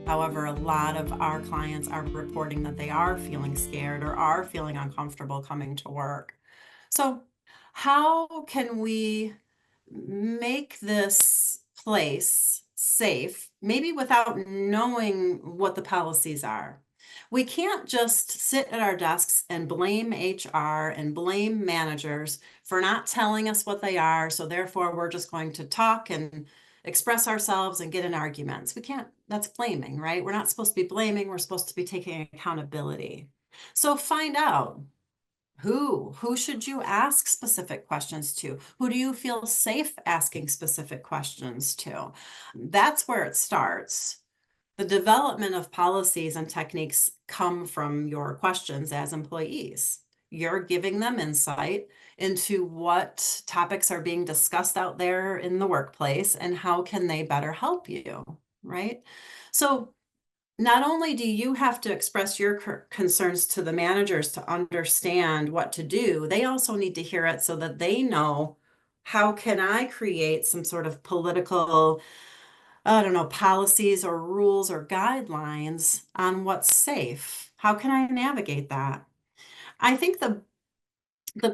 However, a lot of our clients are reporting that they are feeling scared or are feeling uncomfortable coming to work. So, how can we make this place safe, maybe without knowing what the policies are? We can't just sit at our desks and blame HR and blame managers for not telling us what they are. So, therefore, we're just going to talk and express ourselves and get in arguments. We can't, that's blaming, right? We're not supposed to be blaming, we're supposed to be taking accountability. So, find out who should you ask specific questions to? Who do you feel safe asking specific questions to? That's where it starts. The development of policies and techniques come from your questions as employees. You're giving them insight into what topics are being discussed out there in the workplace and how can they better help you, right? So not only do you have to express your concerns to the managers to understand what to do, they also need to hear it so that they know, how can I create some sort of political, I don't know, policies or rules or guidelines on what's safe? How can I navigate that? I think the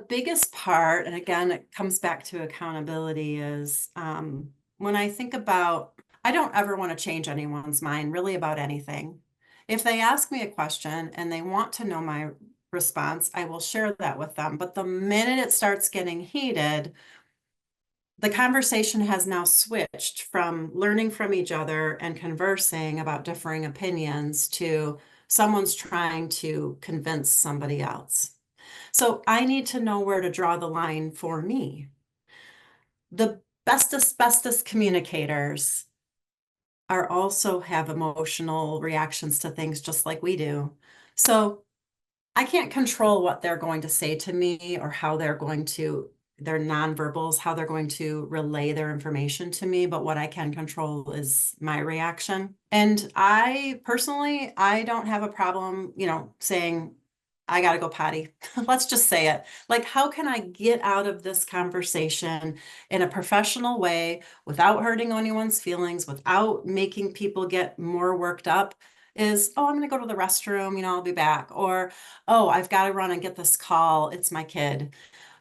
biggest part, and again, it comes back to accountability, is when I think about, I don't ever want to change anyone's mind really about anything. If they ask me a question and they want to know my response, I will share that with them. But the minute it starts getting heated, the conversation has now switched from learning from each other and conversing about differing opinions to someone's trying to convince somebody else. So I need to know where to draw the line for me. The bestest communicators are also have emotional reactions to things just like we do. So I can't control what they're going to say to me or how they're going to, their nonverbals, how they're going to relay their information to me. But what I can control is my reaction. And I personally, I don't have a problem, saying, I got to go potty. Let's just say it. Like, how can I get out of this conversation in a professional way without hurting anyone's feelings, without making people get more worked up? Is, oh, I'm going to go to the restroom, I'll be back. Or, oh, I've got to run and get this call. It's my kid.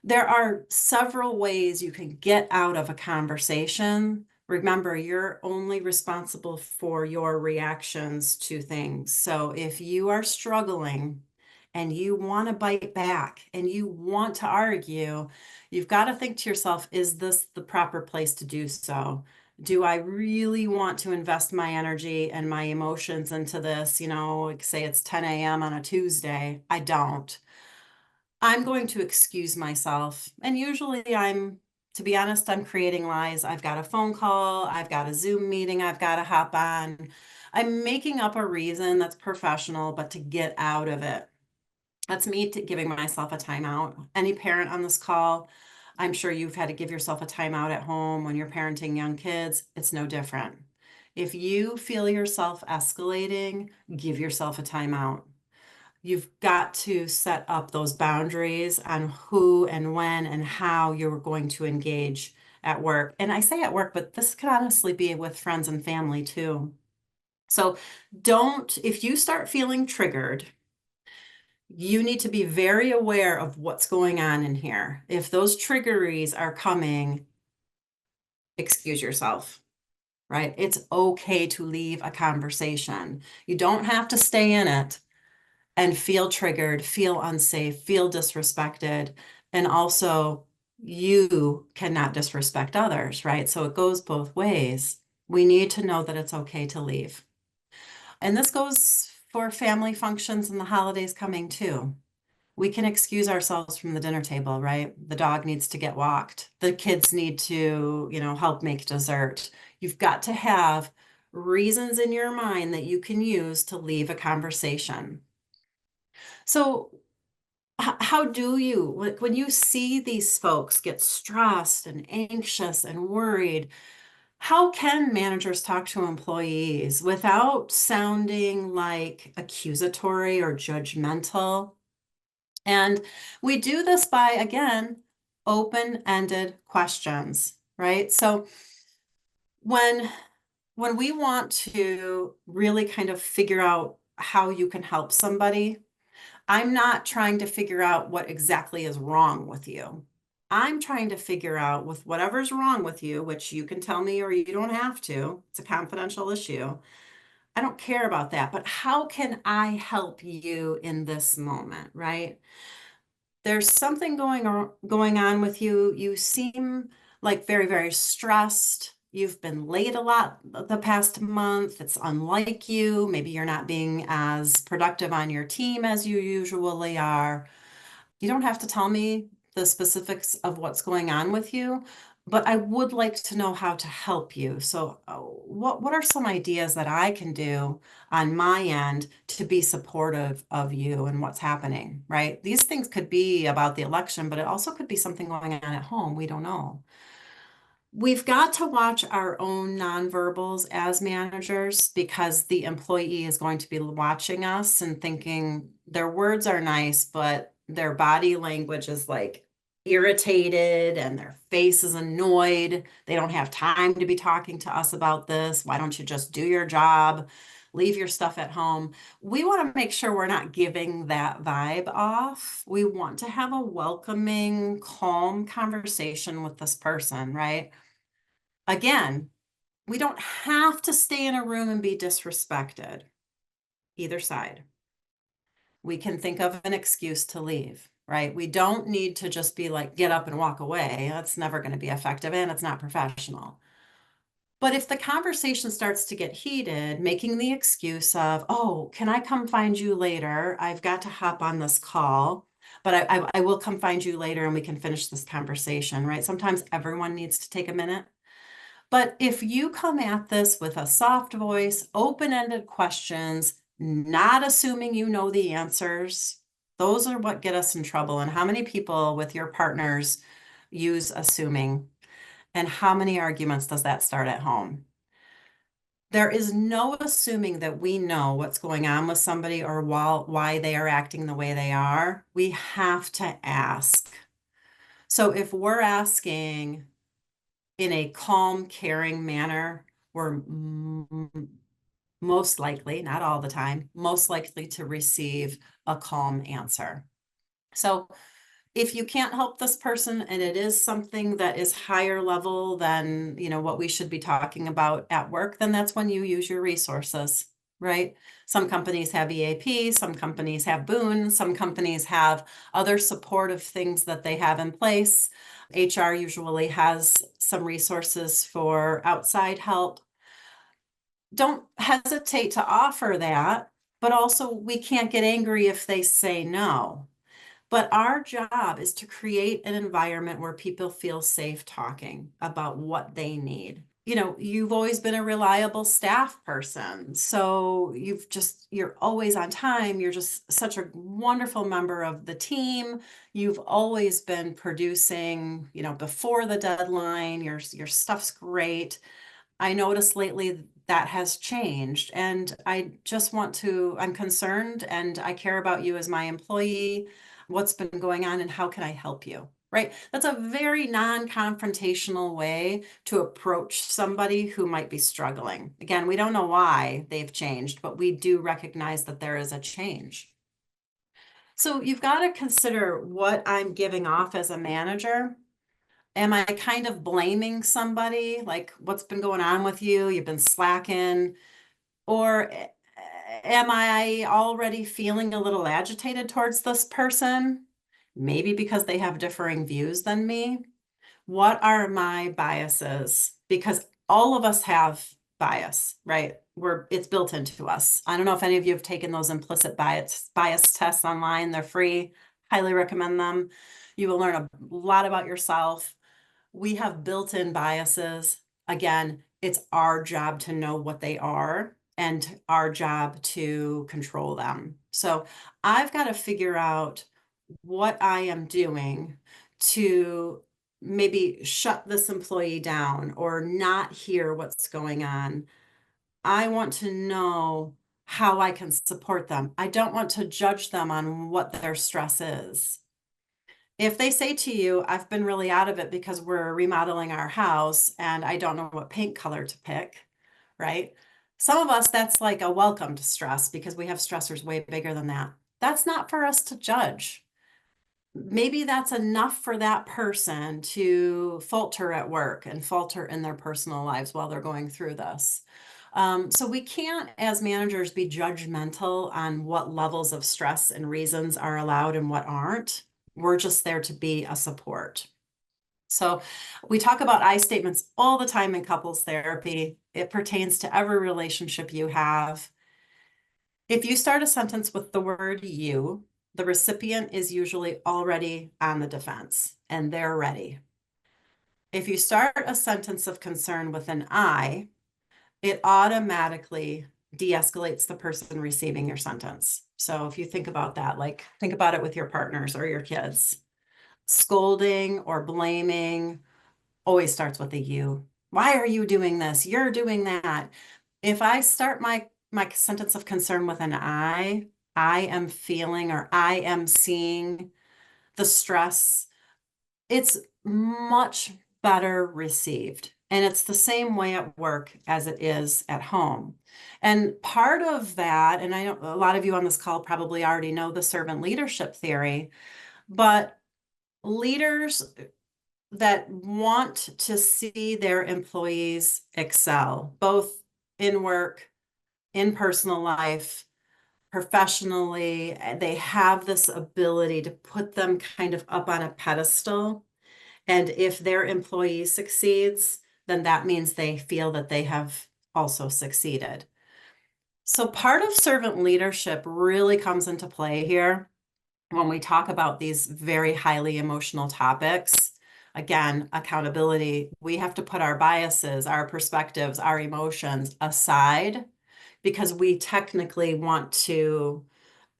There are several ways you can get out of a conversation. Remember, you're only responsible for your reactions to things. So if you are struggling and you want to bite back and you want to argue, you've got to think to yourself, is this the proper place to do so? Do I really want to invest my energy and my emotions into this? Like say it's 10 a.m. on a Tuesday. I don't. I'm going to excuse myself. And usually to be honest, I'm creating lies. I've got a phone call, I've got a Zoom meeting, I've got to hop on. I'm making up a reason that's professional, but to get out of it. That's me giving myself a timeout. Any parent on this call, I'm sure you've had to give yourself a timeout at home when you're parenting young kids. It's no different. If you feel yourself escalating, give yourself a timeout. You've got to set up those boundaries on who and when and how you're going to engage at work. And I say at work, but this could honestly be with friends and family too. So if you start feeling triggered, you need to be very aware of what's going on in here. If those triggeries are coming, excuse yourself, right? It's okay to leave a conversation. You don't have to stay in it and feel triggered, feel unsafe, feel disrespected. And also, you cannot disrespect others, right? So it goes both ways. We need to know that it's okay to leave. And this goes for family functions and the holidays coming too. We can excuse ourselves from the dinner table, right? The dog needs to get walked. The kids need to, help make dessert. You've got to have reasons in your mind that you can use to leave a conversation. So how do you, when you see these folks get stressed and anxious and worried, how can managers talk to employees without sounding like accusatory or judgmental? And we do this by, again, open-ended questions, right? So when When we want to really kind of figure out how you can help somebody, I'm not trying to figure out what exactly is wrong with you. I'm trying to figure out with whatever's wrong with you, which you can tell me or you don't have to. It's a confidential issue. I don't care about that, but how can I help you in this moment, right? There's something going on with you. You seem like very, very stressed. You've been late a lot the past month. It's unlike you. Maybe you're not being as productive on your team as you usually are. You don't have to tell me the specifics of what's going on with you, but I would like to know how to help you. So, what are some ideas that I can do on my end to be supportive of you and what's happening, right? These things could be about the election, but it also could be something going on at home. We don't know. We've got to watch our own nonverbals as managers because the employee is going to be watching us and thinking their words are nice, but their body language is like irritated and their face is annoyed. They don't have time to be talking to us about this. Why don't you just do your job? Leave your stuff at home. We want to make sure we're not giving that vibe off. We want to have a welcoming, calm conversation with this person, right? Again, we don't have to stay in a room and be disrespected, either side. We can think of an excuse to leave, right? We don't need to just be like, get up and walk away. That's never going to be effective and it's not professional. But if the conversation starts to get heated, making the excuse of, oh, can I come find you later? I've got to hop on this call, but I will come find you later and we can finish this conversation, right? Sometimes everyone needs to take a minute. But if you come at this with a soft voice, open-ended questions, not assuming you know the answers, those are what get us in trouble. And how many people with your partners use assuming? And how many arguments does that start at home? There is no assuming that we know what's going on with somebody or why they are acting the way they are. We have to ask. So if we're asking, in a calm, caring manner, we're most likely, not all the time, most likely to receive a calm answer. So if you can't help this person and it is something that is higher level than, what we should be talking about at work, then that's when you use your resources, right? Some companies have EAP, some companies have Boon, some companies have other supportive things that they have in place. HR usually has some resources for outside help. Don't hesitate to offer that, but also we can't get angry if they say no. But our job is to create an environment where people feel safe talking about what they need. You've always been a reliable staff person. So you're always on time. You're just such a wonderful member of the team. You've always been producing, before the deadline. Your stuff's great. I noticed lately that has changed, and I'm concerned and I care about you as my employee, what's been going on, and how can I help you? Right? That's a very non-confrontational way to approach somebody who might be struggling. Again, we don't know why they've changed, but we do recognize that there is a change. So you've got to consider what I'm giving off as a manager. Am I kind of blaming somebody? Like, what's been going on with you? You've been slacking. Or am I already feeling a little agitated towards this person? Maybe because they have differing views than me. What are my biases? Because all of us have bias, right? It's built into us. I don't know if any of you have taken those implicit bias tests online. They're free. Highly recommend them. You will learn a lot about yourself. We have built-in biases. Again, it's our job to know what they are and our job to control them. So I've got to figure out what I am doing to maybe shut this employee down or not hear what's going on. I want to know how I can support them. I don't want to judge them on what their stress is. If they say to you, I've been really out of it because we're remodeling our house and I don't know what paint color to pick, right? Some of us, that's like a welcome to stress because we have stressors way bigger than that. That's not for us to judge. Maybe that's enough for that person to falter at work and falter in their personal lives while they're going through this. So we can't, as managers, be judgmental on what levels of stress and reasons are allowed and what aren't. We're just there to be a support. So we talk about I statements all the time in couples therapy. It pertains to every relationship you have. If you start a sentence with the word you, the recipient is usually already on the defense and they're ready. If you start a sentence of concern with an I, it automatically de-escalates the person receiving your sentence. So if you think about that, like think about it with your partners or your kids. Scolding or blaming always starts with a you. Why are you doing this? You're doing that. If I start my sentence of concern with an I am feeling or I am seeing the stress, it's much better received. And it's the same way at work as it is at home. And part of that, and I know a lot of you on this call probably already know the servant leadership theory, but leaders that want to see their employees excel, both in work, in personal life, professionally, they have this ability to put them kind of up on a pedestal. And if their employee succeeds, then that means they feel that they have also succeeded. So part of servant leadership really comes into play here when we talk about these very highly emotional topics. Again, accountability, we have to put our biases, our perspectives, our emotions aside because we technically want to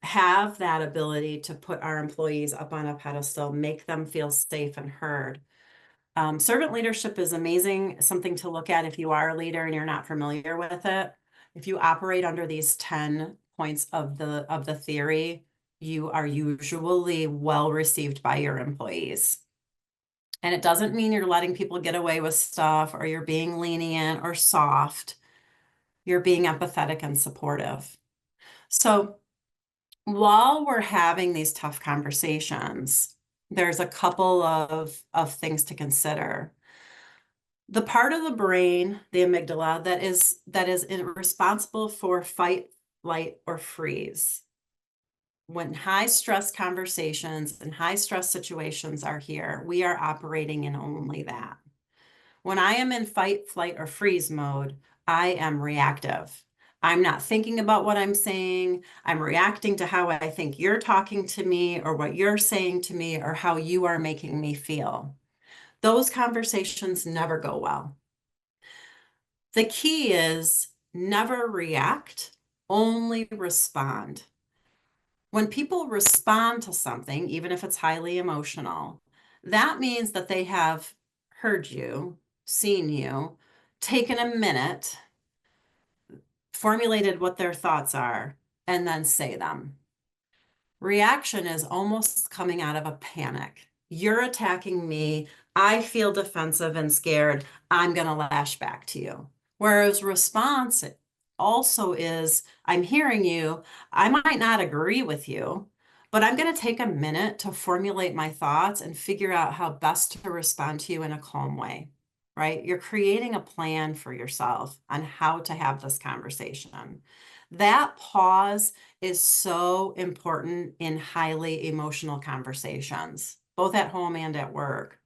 have that ability to put our employees up on a pedestal, make them feel safe and heard. Servant leadership is amazing, something to look at if you are a leader and you're not familiar with it. If you operate under these 10 points of the theory, you are usually well received by your employees. And it doesn't mean you're letting people get away with stuff or you're being lenient or soft. You're being empathetic and supportive. So while we're having these tough conversations, there's a couple of things to consider. The part of the brain, the amygdala, that is responsible for fight, flight, or freeze. When high stress conversations and high stress situations are here, we are operating in only that. When I am in fight, flight, or freeze mode, I am reactive. I'm not thinking about what I'm saying. I'm reacting to how I think you're talking to me or what you're saying to me or how you are making me feel. Those conversations never go well. The key is never react, only respond. When people respond to something, even if it's highly emotional, that means that they have heard you, seen you, taken a minute, formulated what their thoughts are, and then say them. Reaction is almost coming out of a panic. You're attacking me. I feel defensive and scared. I'm going to lash back to you. Whereas response also is, I'm hearing you. I might not agree with you, but I'm going to take a minute to formulate my thoughts and figure out how best to respond to you in a calm way, right? You're creating a plan for yourself on how to have this conversation. That pause is so important in highly emotional conversations, both at home and at work.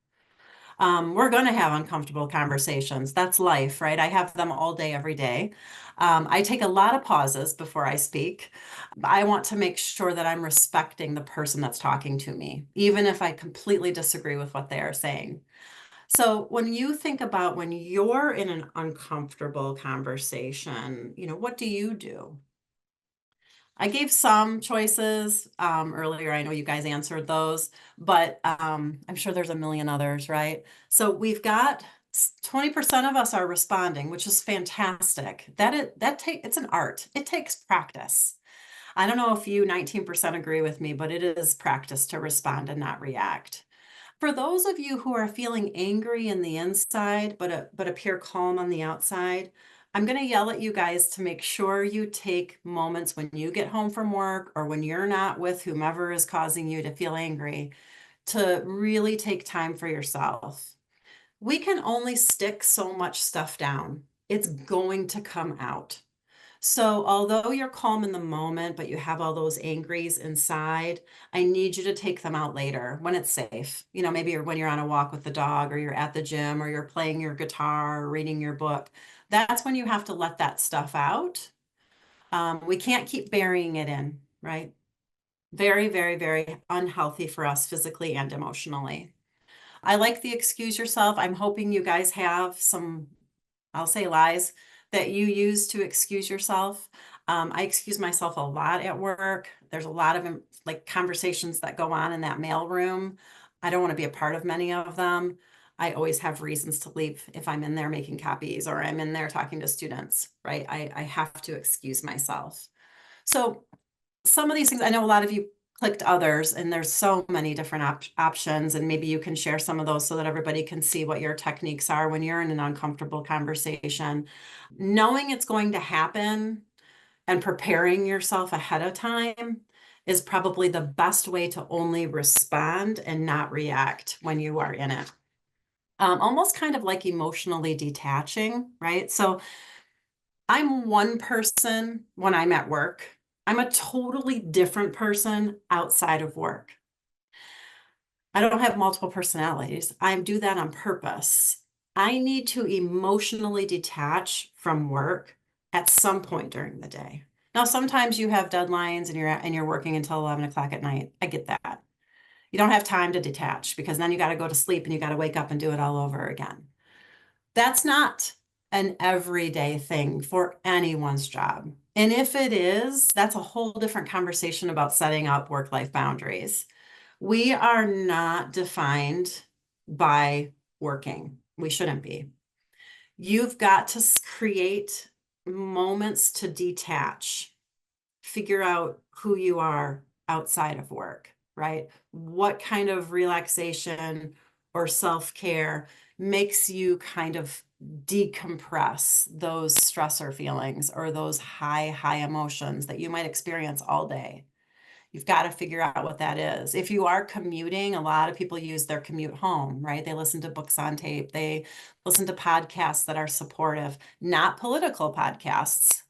We're going to have uncomfortable conversations. That's life, right? I have them all day, every day. I take a lot of pauses before I speak. I want to make sure that I'm respecting the person that's talking to me, even if I completely disagree with what they are saying. So when you think about when you're in an uncomfortable conversation, what do you do? I gave some choices earlier. I know you guys answered those, but I'm sure there's a million others, right? So we've got 20% of us are responding, which is fantastic. It's an art. It takes practice. I don't know if you 19% agree with me, but it is practice to respond and not react. For those of you who are feeling angry in the inside, but appear calm on the outside, I'm going to yell at you guys to make sure you take moments when you get home from work or when you're not with whomever is causing you to feel angry to really take time for yourself. We can only stick so much stuff down. It's going to come out. So, although you're calm in the moment, but you have all those angries inside, I need you to take them out later when it's safe. Maybe when you're on a walk with the dog, or you're at the gym, or you're playing your guitar, or reading your book. That's when you have to let that stuff out. We can't keep burying it in, right? Very, very, very unhealthy for us physically and emotionally. I like the excuse yourself. I'm hoping you guys have some, I'll say, lies that you use to excuse yourself. I excuse myself a lot at work. There's a lot of like conversations that go on in that mail room. I don't want to be a part of many of them. I always have reasons to leave if I'm in there making copies or I'm in there talking to students, right? I have to excuse myself. So some of these things, I know a lot of you clicked others, and there's so many different options, and maybe you can share some of those so that everybody can see what your techniques are when you're in an uncomfortable conversation. Knowing it's going to happen and preparing yourself ahead of time is probably the best way to only respond and not react when you are in it. Almost kind of like emotionally detaching, right? So I'm one person when I'm at work. I'm a totally different person outside of work. I don't have multiple personalities. I do that on purpose. I need to emotionally detach from work at some point during the day. Now, sometimes you have deadlines and you're working until 11 o'clock at night. I get that. You don't have time to detach because then you got to go to sleep and you got to wake up and do it all over again. That's not an everyday thing for anyone's job. And if it is, that's a whole different conversation about setting up work-life boundaries. We are not defined by working. We shouldn't be. You've got to create moments to detach, figure out who you are outside of work, right? What kind of relaxation or self-care makes you kind of decompress those stressor feelings or those high emotions that you might experience all day. You've got to figure out what that is. If you are commuting, a lot of people use their commute home, right? They listen to books on tape. They listen to podcasts that are supportive, not political podcasts,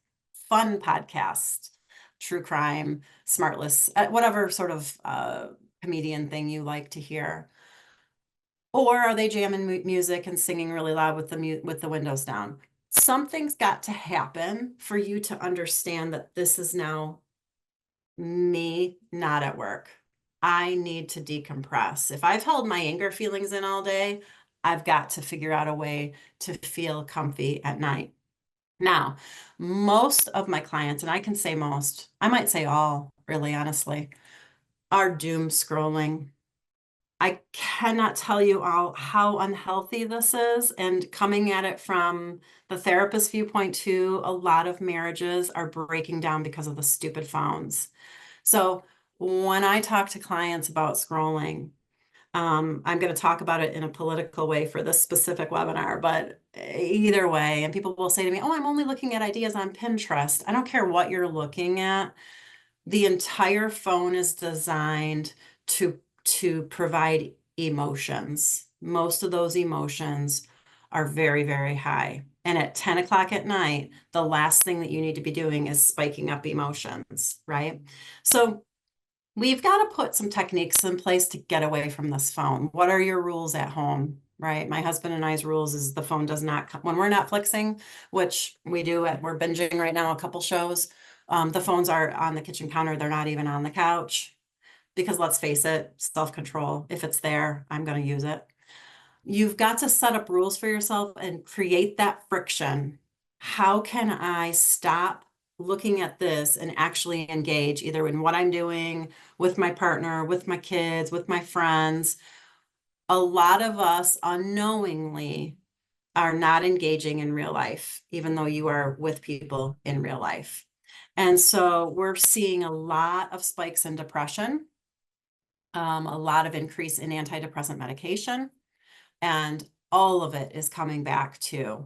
fun podcasts, true crime, smartless, whatever sort of comedian thing you like to hear. Or are they jamming music and singing really loud with the windows down? Something's got to happen for you to understand that this is now me not at work. I need to decompress. If I've held my anger feelings in all day, I've got to figure out a way to feel comfy at night. Now, most of my clients, and I can say most, I might say all, really honestly, are doom scrolling. I cannot tell you all how unhealthy this is. And coming at it from the therapist viewpoint too, a lot of marriages are breaking down because of the stupid phones. So when I talk to clients about scrolling, I'm going to talk about it in a political way for this specific webinar, but either way, and people will say to me, oh, I'm only looking at ideas on Pinterest. I don't care what you're looking at. The entire phone is designed to provide emotions. Most of those emotions are very, very high. And at 10 o'clock at night, the last thing that you need to be doing is spiking up emotions, right? So we've got to put some techniques in place to get away from this phone. What are your rules at home, right? My husband and I's rules is the phone does not come when we're Netflixing, which we do we're binging right now a couple shows. The phones are on the kitchen counter. They're not even on the couch because let's face it, self-control. If it's there, I'm going to use it. You've got to set up rules for yourself and create that friction. How can I stop looking at this and actually engage either in what I'm doing with my partner, with my kids, with my friends? A lot of us unknowingly are not engaging in real life, even though you are with people in real life. And so we're seeing a lot of spikes in depression, a lot of increase in antidepressant medication, and all of it is coming back to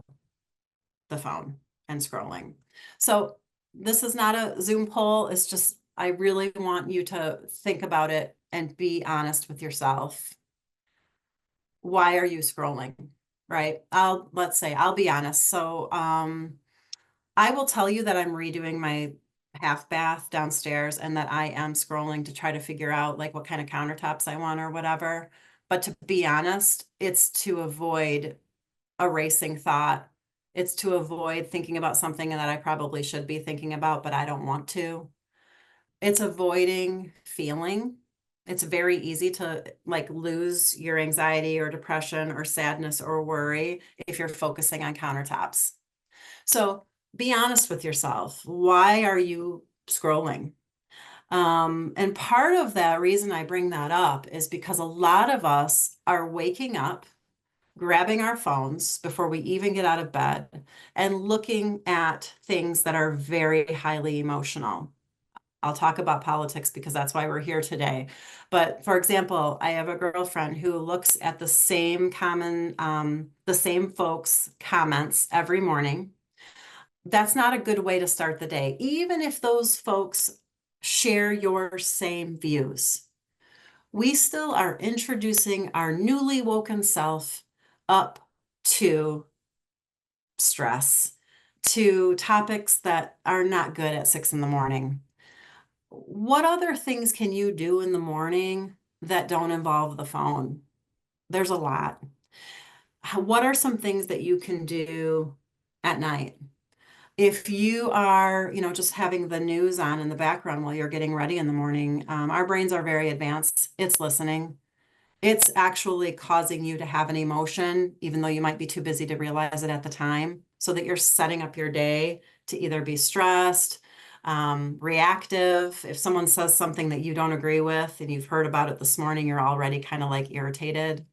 the phone. and scrolling. So this is not a Zoom poll. It's just, I really want you to think about it and be honest with yourself. Why are you scrolling? Right? Let's say I'll be honest. So, I will tell you that I'm redoing my half bath downstairs and that I am scrolling to try to figure out like what kind of countertops I want or whatever. But to be honest, it's to avoid a racing thought. It's to avoid thinking about something that I probably should be thinking about, but I don't want to. It's avoiding feeling. It's very easy to like lose your anxiety or depression or sadness or worry if you're focusing on countertops. So be honest with yourself. Why are you scrolling? And part of that reason I bring that up is because a lot of us are waking up, grabbing our phones before we even get out of bed, and looking at things that are very highly emotional. I'll talk about politics because that's why we're here today. But for example, I have a girlfriend who looks at the same folks' comments every morning. That's not a good way to start the day, even if those folks share your same views. We still are introducing our newly woken self up to stress, to topics that are not good at 6 in the morning. What other things can you do in the morning that don't involve the phone? There's a lot. What are some things that you can do at night? If you are, just having the news on in the background while you're getting ready in the morning, our brains are very advanced. It's listening. It's actually causing you to have an emotion, even though you might be too busy to realize it at the time, so that you're setting up your day to either be stressed, reactive. If someone says something that you don't agree with and you've heard about it this morning, you're already kind of like irritated.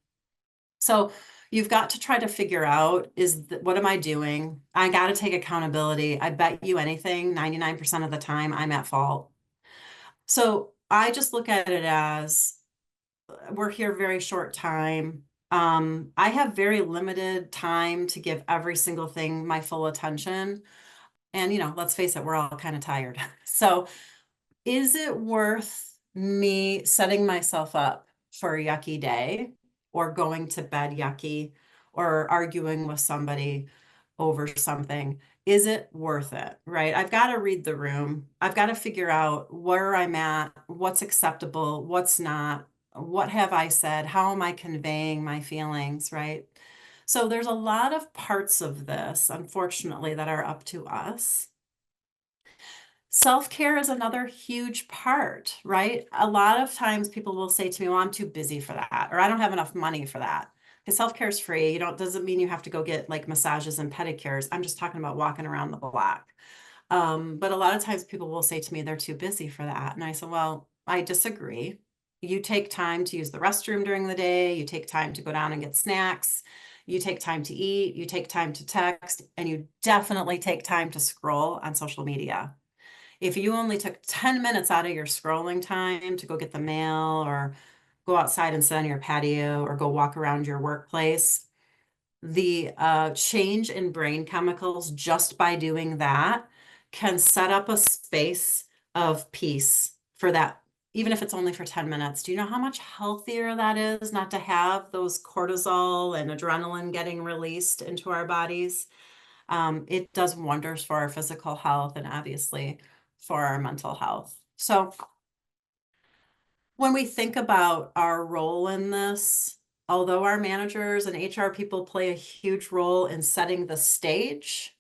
So you've got to try to figure out what am I doing? I got to take accountability. I bet you anything, 99% of the time, I'm at fault. So I just look at it as we're here very short time. I have very limited time to give every single thing my full attention. And, let's face it, we're all kind of tired. So is it worth me setting myself up for a yucky day or going to bed yucky or arguing with somebody over something? Is it worth it? Right? I've got to read the room. I've got to figure out where I'm at, what's acceptable, what's not, what have I said, how am I conveying my feelings, right? So there's a lot of parts of this, unfortunately, that are up to us. Self-care is another huge part, right? A lot of times people will say to me, well, I'm too busy for that, or I don't have enough money for that. Because self-care is free. Doesn't mean you have to go get like massages and pedicures. I'm just talking about walking around the block. But a lot of times people will say to me, they're too busy for that. And I said, well, I disagree. You take time to use the restroom during the day. You take time to go down and get snacks. You take time to eat. You take time to text. And you definitely take time to scroll on social media. If you only took 10 minutes out of your scrolling time to go get the mail or go outside and sit on your patio or go walk around your workplace, the change in brain chemicals just by doing that can set up a space of peace for that, even if it's only for 10 minutes. Do you know how much healthier that is not to have those cortisol and adrenaline getting released into our bodies? It does wonders for our physical health and obviously for our mental health. So when we think about our role in this, although our managers and HR people play a huge role in setting the stage,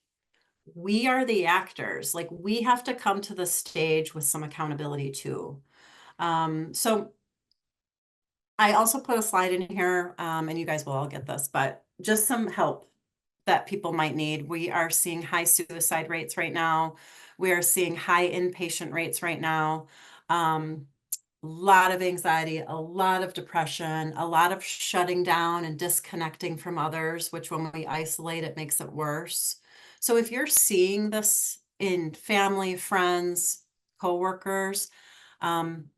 we are the actors. Like we have to come to the stage with some accountability too. So I also put a slide in here, and you guys will all get this, but just some help that people might need. We are seeing high suicide rates right now. We are seeing high inpatient rates right now. A lot of anxiety, a lot of depression, a lot of shutting down and disconnecting from others, which when we isolate, it makes it worse. So if you're seeing this in family, friends, coworkers,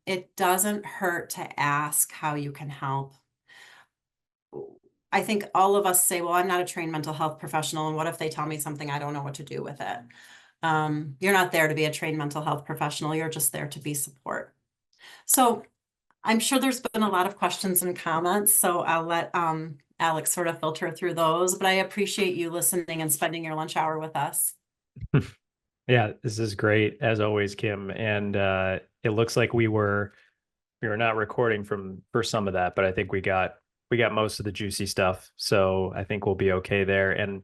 it doesn't hurt to ask how you can help. I think all of us say, well, I'm not a trained mental health professional, and what if they tell me something I don't know what to do with it? You're not there to be a trained mental health professional. You're just there to be support. So I'm sure there's been a lot of questions and comments, so I'll let Alex sort of filter through those, but I appreciate you listening and spending your lunch hour with us. Yeah, this is great as always, Kim. And it looks like we were not recording for some of that, but I think we got most of the juicy stuff. So I think we'll be okay there. And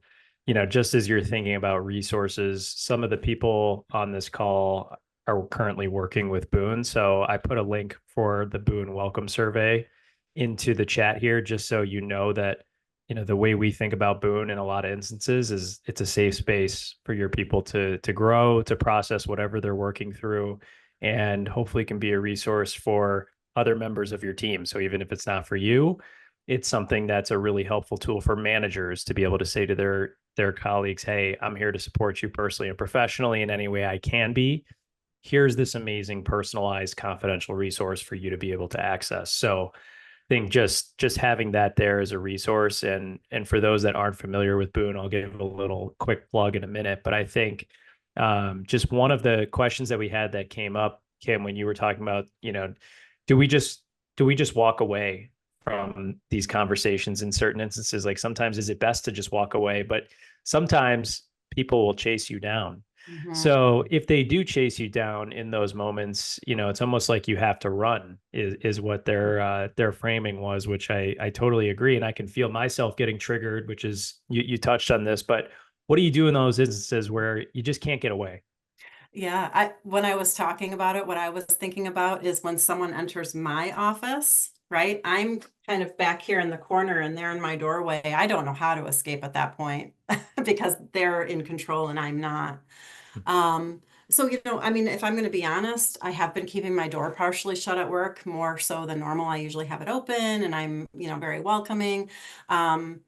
just as you're thinking about resources, some of the people on this call are currently working with Boon. So I put a link for the Boon welcome survey into the chat here, just so you know that the way we think about Boon in a lot of instances is it's a safe space for your people to grow, to process whatever they're working through, and hopefully can be a resource for other members of your team. So even if it's not for you, it's something that's a really helpful tool for managers to be able to say to their colleagues, "Hey, I'm here to support you personally and professionally in any way I can be. Here's this amazing personalized confidential resource for you to be able to access." So think just having that there as a resource, and for those that aren't familiar with Boon, I'll give a little quick plug in a minute. But I think just one of the questions that we had that came up, Kim, when you were talking about, do we just do we just walk away from these conversations in certain instances? Like sometimes is it best to just walk away, but sometimes people will chase you down. Mhm. So if they do chase you down in those moments, it's almost like you have to run is what their framing was, which I totally agree. And I can feel myself getting triggered, which is you touched on this, but what do you do in those instances where you just can't get away? Yeah, when I was talking about it, what I was thinking about is when someone enters my office, right? I'm kind of back here in the corner and they're in my doorway. I don't know how to escape at that point because they're in control and I'm not. Um, so, I mean, if I'm going to be honest, I have been keeping my door partially shut at work more so than normal. I usually have it open and I'm, very welcoming. Um,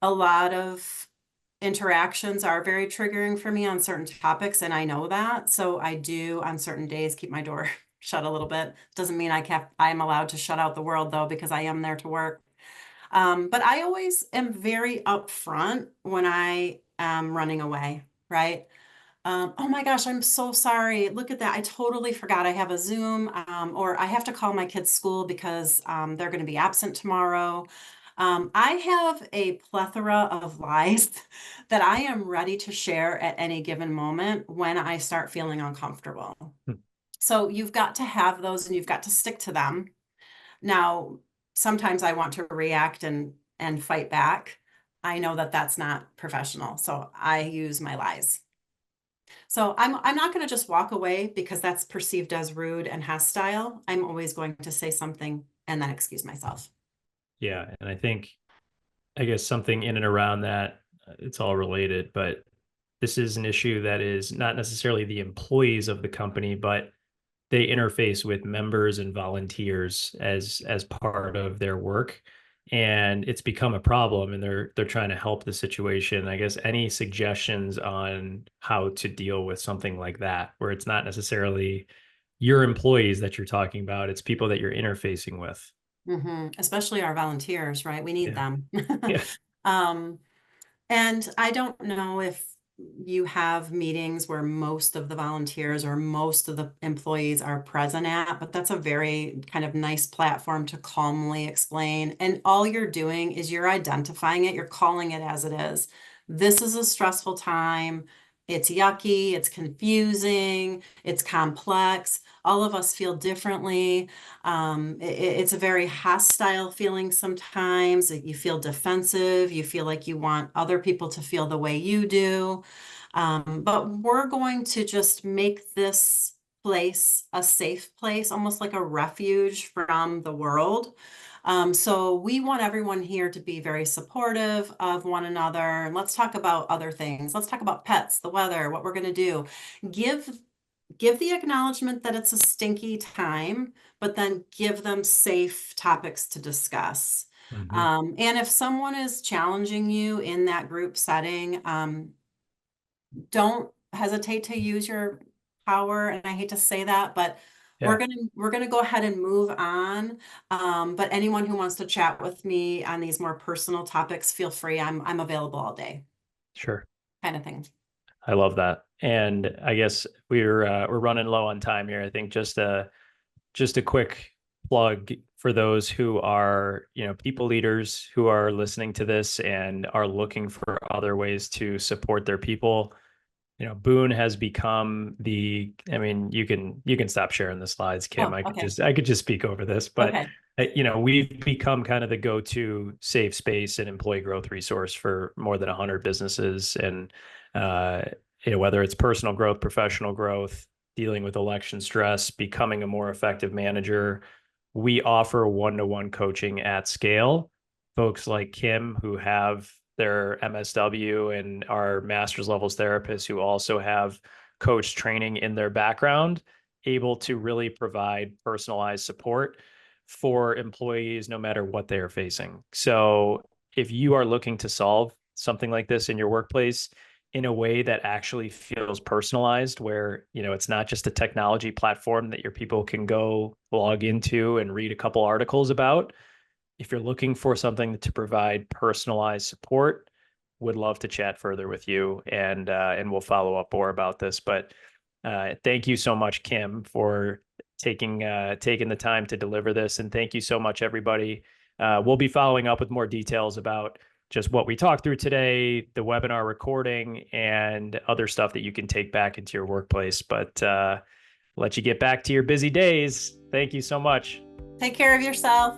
a lot of interactions are very triggering for me on certain topics, and I know that. So I do on certain days keep my door shut a little bit. Doesn't mean I'm allowed to shut out the world though, because I am there to work. But I always am very upfront when I am running away, right? Oh my gosh, I'm so sorry. Look at that. I totally forgot I have a Zoom, or I have to call my kids' school because they're going to be absent tomorrow. I have a plethora of lies that I am ready to share at any given moment when I start feeling uncomfortable. So you've got to have those and you've got to stick to them. Now, sometimes I want to react and fight back. I know that that's not professional, so I use my lies. So I'm not going to just walk away because that's perceived as rude and hostile. I'm always going to say something and then excuse myself. Yeah, and I guess something in and around that, it's all related, but this is an issue that is not necessarily the employees of the company, but they interface with members and volunteers as part of their work, and it's become a problem, and they're trying to help the situation. I guess any suggestions on how to deal with something like that, where it's not necessarily your employees that you're talking about, it's people that you're interfacing with. Especially our volunteers, right? We need Yeah. them. Yeah. Um, And I don't know if you have meetings where most of the volunteers or most of the employees are present at, but that's a very kind of nice platform to calmly explain. And all you're doing is you're identifying it, you're calling it as it is. This is a stressful time. It's yucky, it's confusing, it's complex. All of us feel differently. It's a very hostile feeling sometimes. You feel defensive. You feel like you want other people to feel the way you do. But we're going to just make this place a safe place, almost like a refuge from the world. So we want everyone here to be very supportive of one another. Let's talk about other things. Let's talk about pets, the weather, what we're going to do. Give give the acknowledgement that it's a stinky time, but then give them safe topics to discuss. Mhm. And if someone is challenging you in that group setting, don't hesitate to use your power. And I hate to say that, but we're Yeah, gonna we're gonna go ahead and move on. But anyone who wants to chat with me on these more personal topics, feel free. I'm available all day, sure. kind of thing. I love that. And I guess we're running low on time here. I think just a quick plug for those who are, people leaders who are listening to this and are looking for other ways to support their people. Boone has become I mean, you can stop sharing the slides, Kim. Oh, okay. I could just speak over this, but Okay. we've become kind of the go-to safe space and employee growth resource for more than 100 businesses. And uh, whether it's personal growth, professional growth, dealing with election stress, becoming a more effective manager, we offer one-to-one coaching at scale. Folks like Kim who have their MSW and are master's levels therapists who also have coach training in their background, able to really provide personalized support for employees no matter what they are facing. So if you are looking to solve something like this in your workplace in a way that actually feels personalized, where it's not just a technology platform that your people can go log into and read a couple articles about. If you're looking for something to provide personalized support, would love to chat further with you, and we'll follow up more about this. But thank you so much, Kim, for taking the time to deliver this, and thank you so much, everybody. We'll be following up with more details about just what we talked through today, the webinar recording, and other stuff that you can take back into your workplace. But let you get back to your busy days. Thank you so much. Take care of yourself.